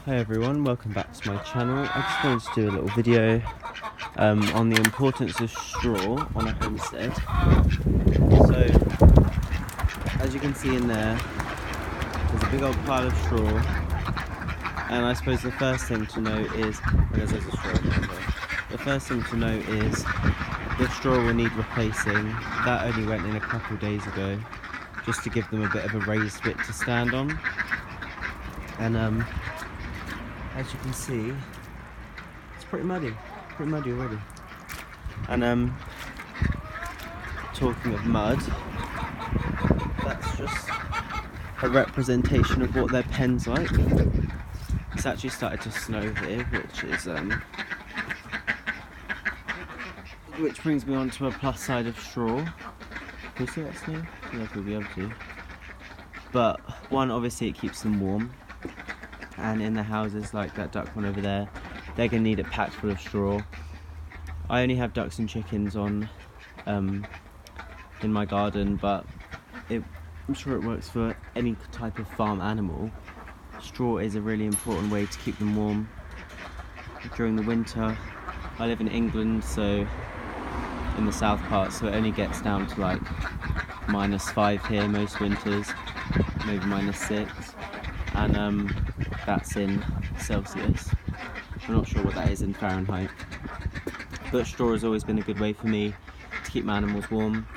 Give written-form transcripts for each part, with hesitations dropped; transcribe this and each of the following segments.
Hi everyone, welcome back to my channel. I just wanted to do a little video on the importance of straw on a homestead. So, as you can see in there, there's a big old pile of straw, and I suppose the first thing to note is, there's a straw there. The first thing to note is the straw will need replacing. That only went in a couple days ago, just to give them a bit of a raised bit to stand on. And as you can see, it's pretty muddy already. And talking of mud, that's just a representation of what their pen's like. It's actually started to snow here, which brings me on to a plus side of straw. Can you see that snow? I don't know if we'll be able to. But one, obviously it keeps them warm. And in the houses, like that duck one over there, they're going to need it packed full of straw. I only have ducks and chickens on in my garden, but I'm sure it works for any type of farm animal. Straw is a really important way to keep them warm during the winter. I live in England, so in the south part, so it only gets down to like -5 here most winters, maybe -6, and that's in Celsius. I'm not sure what that is in Fahrenheit, but straw has always been a good way for me to keep my animals warm.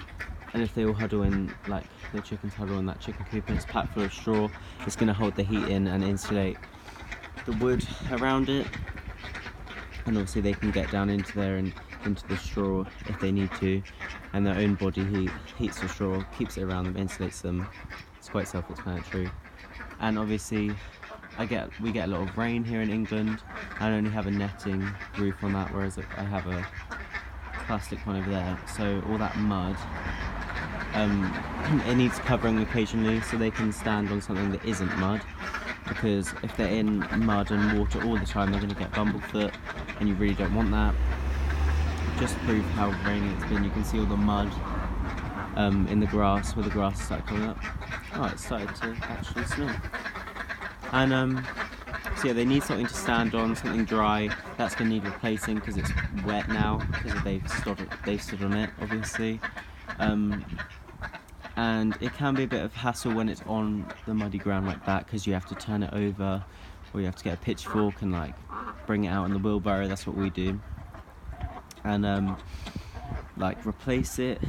And if they all huddle in, like the chickens huddle in that chicken coop and it's packed full of straw, it's going to hold the heat in and insulate the wood around it. And obviously they can get down into there and into the straw if they need to, and their own body heat heats the straw, keeps it around them, insulates them. It's quite self-explanatory. And obviously we get a lot of rain here in England. I only have a netting roof on that, whereas I have a plastic one over there. So all that mud, it needs covering occasionally so they can stand on something that isn't mud, because if they're in mud and water all the time, they're going to get bumblefoot, and you really don't want that. Just to prove how rainy it's been, you can see all the mud in the grass, where the grass started coming up. Oh, it started to actually snow. And so yeah, they need something to stand on, something dry. That's going to need replacing because it's wet now, because they've stood on it, obviously. And it can be a bit of hassle when it's on the muddy ground like that, because you have to turn it over, or you have to get a pitchfork and like bring it out in the wheelbarrow. That's what we do. And like replace it.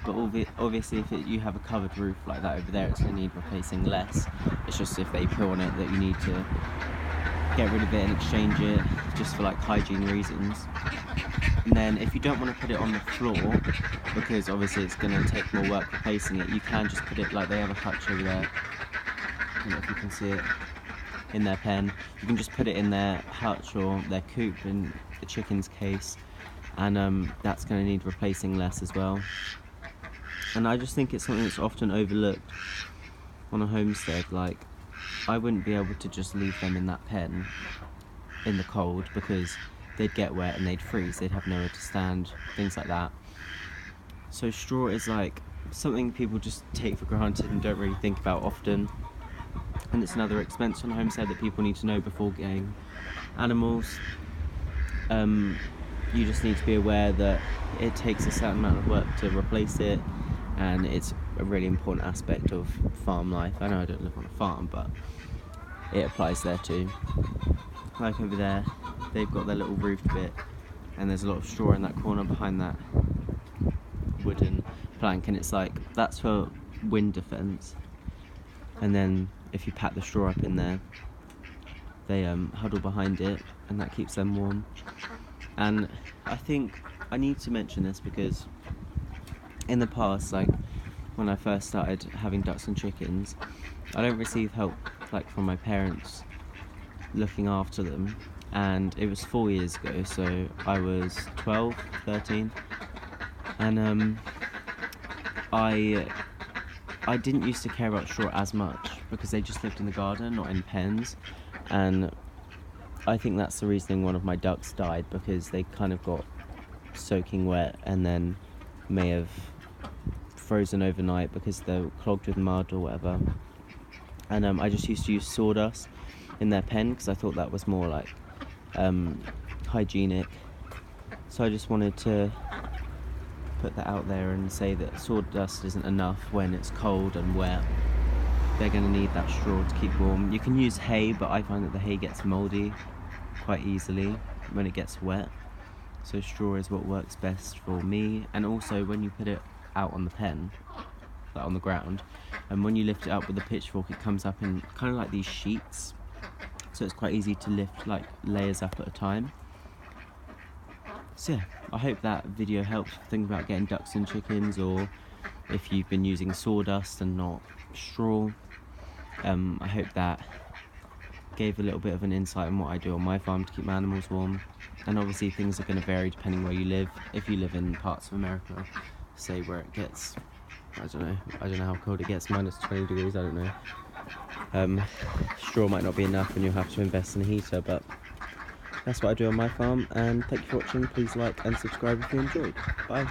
But obviously if you have a covered roof like that over there, it's going to need replacing less. It's just if they poo on it that you need to get rid of it and exchange it, just for like hygiene reasons. And then if you don't want to put it on the floor, because obviously it's going to take more work replacing it, you can just put it, like they have a hutch over there, I don't know if you can see it, in their pen. You can just put it in their hutch or their coop in the chicken's case, and that's going to need replacing less as well. And I just think it's something that's often overlooked on a homestead. Like, I wouldn't be able to just leave them in that pen in the cold, because they'd get wet and they'd freeze, they'd have nowhere to stand, things like that. So straw is like something people just take for granted and don't really think about often, and it's another expense on a homestead that people need to know before getting animals. You just need to be aware that it takes a certain amount of work to replace it, and it's a really important aspect of farm life. I know I don't live on a farm, but it applies there too. Like over there, they've got their little roofed bit, and there's a lot of straw in that corner behind that wooden plank, and it's like, that's for wind defence. And then if you pack the straw up in there, they huddle behind it, and that keeps them warm. And I think I need to mention this because in the past, like when I first started having ducks and chickens, I don't receive help like from my parents looking after them, and it was 4 years ago, so I was 12, 13, and I didn't used to care about straw as much, because they just lived in the garden, not in pens. And I think that's the reason one of my ducks died, because they kind of got soaking wet and then may have frozen overnight because they're clogged with mud or whatever. And I just used to use sawdust, in their pen, because I thought that was more like hygienic. So I just wanted to put that out there and say that sawdust isn't enough when it's cold and wet. They're going to need that straw to keep warm. You can use hay, but I find that the hay gets mouldy quite easily when it gets wet. So straw is what works best for me. And also when you put it out on the pen, like on the ground, and when you lift it up with a pitchfork, it comes up in kind of like these sheets. So it's quite easy to lift like layers up at a time. So yeah, I hope that video helps think about getting ducks and chickens, or if you've been using sawdust and not straw. I hope that gave a little bit of an insight on what I do on my farm to keep my animals warm. And obviously things are going to vary depending where you live. If you live in parts of America, say where it gets, I don't know how cold it gets, minus 20 degrees, I don't know. Straw might not be enough and you'll have to invest in a heater, but that's what I do on my farm. And thank you for watching. Please like and subscribe if you enjoyed. Bye.